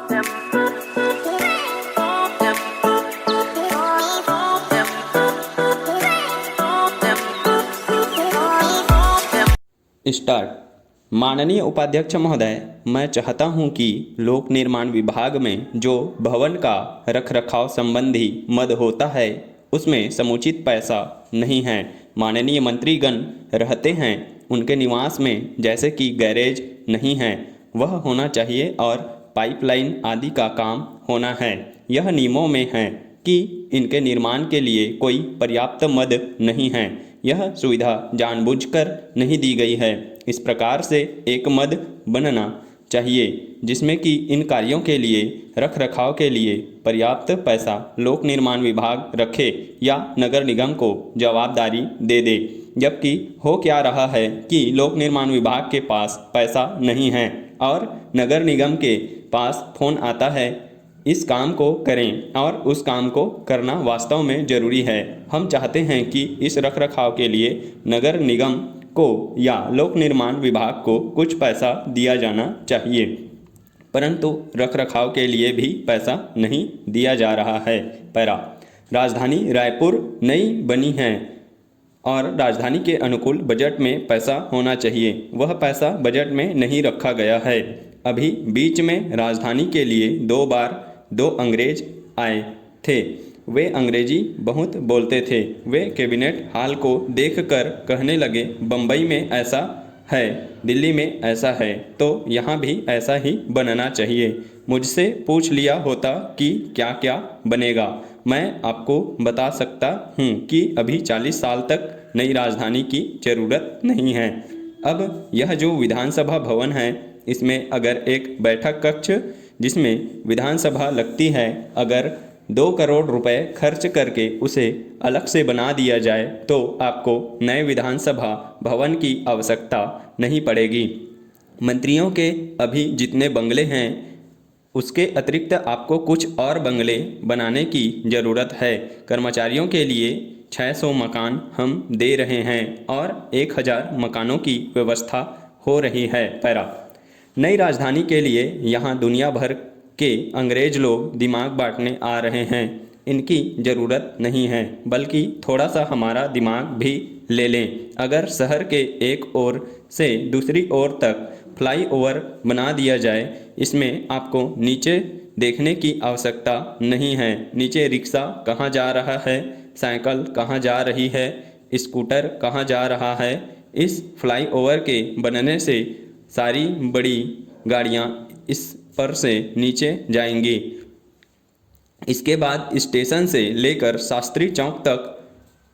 Start. माननीय उपाध्यक्ष महोदय, मैं चाहता हूं कि लोक निर्माण विभाग में जो भवन का रखरखाव संबंधी मद होता है उसमें समुचित पैसा नहीं है। माननीय मंत्रीगण रहते हैं, उनके निवास में जैसे कि गैरेज नहीं है वह होना चाहिए और पाइपलाइन आदि का काम होना है। यह नियमों में है कि इनके निर्माण के लिए कोई पर्याप्त मद नहीं है। यह सुविधा जानबूझकर नहीं दी गई है। इस प्रकार से एक मद बनना चाहिए जिसमें कि इन कार्यों के लिए रखरखाव के लिए पर्याप्त पैसा लोक निर्माण विभाग रखे या नगर निगम को जवाबदारी दे दे। जबकि हो क्या रहा है कि लोक निर्माण विभाग के पास पैसा नहीं है और नगर निगम के पास फोन आता है इस काम को करें और उस काम को करना वास्तव में ज़रूरी है। हम चाहते हैं कि इस रखरखाव के लिए नगर निगम को या लोक निर्माण विभाग को कुछ पैसा दिया जाना चाहिए, परंतु रखरखाव के लिए भी पैसा नहीं दिया जा रहा है। पैरा। राजधानी रायपुर नई बनी है और राजधानी के अनुकूल बजट में पैसा होना चाहिए। वह पैसा बजट में नहीं रखा गया है। अभी बीच में राजधानी के लिए 2 बार 2 अंग्रेज आए थे। वे अंग्रेजी बहुत बोलते थे। वे कैबिनेट हॉल को देखकर कहने लगे, बम्बई में ऐसा है, दिल्ली में ऐसा है, तो यहाँ भी ऐसा ही बनना चाहिए। मुझसे पूछ लिया होता कि क्या क्या बनेगा, मैं आपको बता सकता हूँ कि अभी 40 साल तक नई राजधानी की ज़रूरत नहीं है। अब यह जो विधानसभा भवन है इसमें अगर एक बैठक कक्ष जिसमें विधानसभा लगती है अगर 2 करोड़ रुपए खर्च करके उसे अलग से बना दिया जाए तो आपको नए विधानसभा भवन की आवश्यकता नहीं पड़ेगी। मंत्रियों के अभी जितने बंगले हैं उसके अतिरिक्त आपको कुछ और बंगले बनाने की ज़रूरत है। कर्मचारियों के लिए 600 मकान हम दे रहे हैं और 1000 मकानों की व्यवस्था हो रही है। पैरा। नई राजधानी के लिए यहाँ दुनिया भर के अंग्रेज लोग दिमाग बांटने आ रहे हैं। इनकी ज़रूरत नहीं है, बल्कि थोड़ा सा हमारा दिमाग भी ले लें। अगर शहर के एक ओर से दूसरी ओर तक फ्लाईओवर बना दिया जाए, इसमें आपको नीचे देखने की आवश्यकता नहीं है। नीचे रिक्शा कहाँ जा रहा है, साइकिल कहाँ जा रही है, स्कूटर कहाँ जा रहा है। इस फ्लाईओवर के बनने से सारी बड़ी गाड़ियाँ इस पर से नीचे जाएंगी। इसके बाद स्टेशन से लेकर शास्त्री चौक तक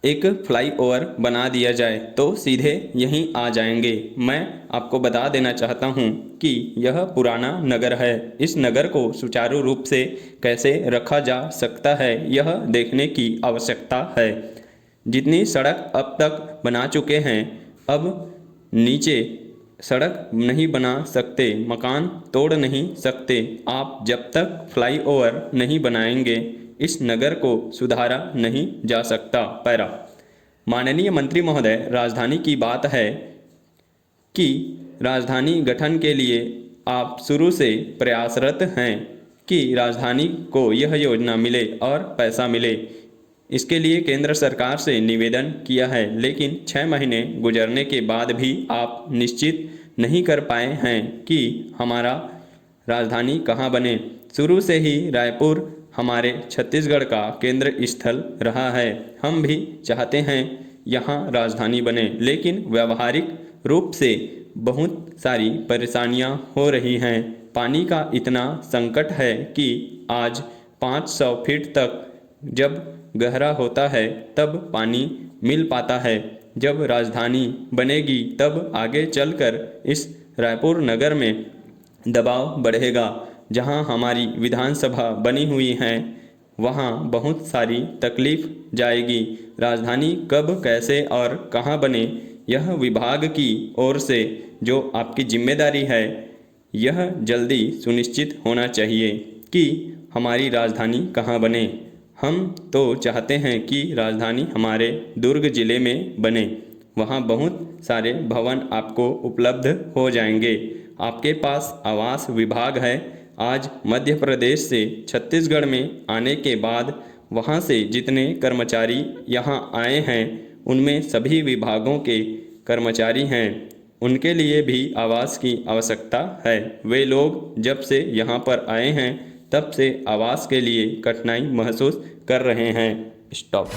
एक फ्लाईओवर बना दिया जाए तो सीधे यहीं आ जाएंगे। मैं आपको बता देना चाहता हूं कि यह पुराना नगर है। इस नगर को सुचारू रूप से कैसे रखा जा सकता है यह देखने की आवश्यकता है। जितनी सड़क अब तक बना चुके हैं, अब नीचे सड़क नहीं बना सकते, मकान तोड़ नहीं सकते। आप जब तक फ्लाईओवर नहीं बनाएंगे इस नगर को सुधारा नहीं जा सकता। पैरा। माननीय मंत्री महोदय, राजधानी की बात है कि राजधानी गठन के लिए आप शुरू से प्रयासरत हैं कि राजधानी को यह योजना मिले और पैसा मिले। इसके लिए केंद्र सरकार से निवेदन किया है, लेकिन 6 महीने गुजरने के बाद भी आप निश्चित नहीं कर पाए हैं कि हमारा राजधानी कहाँ बने। शुरू से ही रायपुर हमारे छत्तीसगढ़ का केंद्र स्थल रहा है। हम भी चाहते हैं यहाँ राजधानी बने, लेकिन व्यावहारिक रूप से बहुत सारी परेशानियाँ हो रही हैं। पानी का इतना संकट है कि आज 500 फीट तक जब गहरा होता है तब पानी मिल पाता है। जब राजधानी बनेगी तब आगे चलकर इस रायपुर नगर में दबाव बढ़ेगा। जहां हमारी विधानसभा बनी हुई है वहां बहुत सारी तकलीफ जाएगी। राजधानी कब, कैसे और कहां बने, यह विभाग की ओर से जो आपकी जिम्मेदारी है, यह जल्दी सुनिश्चित होना चाहिए कि हमारी राजधानी कहां बने। हम तो चाहते हैं कि राजधानी हमारे दुर्ग ज़िले में बने। वहाँ बहुत सारे भवन आपको उपलब्ध हो जाएंगे। आपके पास आवास विभाग है, आज मध्य प्रदेश से छत्तीसगढ़ में आने के बाद वहाँ से जितने कर्मचारी यहाँ आए हैं उनमें सभी विभागों के कर्मचारी हैं। उनके लिए भी आवास की आवश्यकता है। वे लोग जब से यहाँ पर आए हैं तब से आवास के लिए कठिनाई महसूस कर रहे हैं। स्टॉप।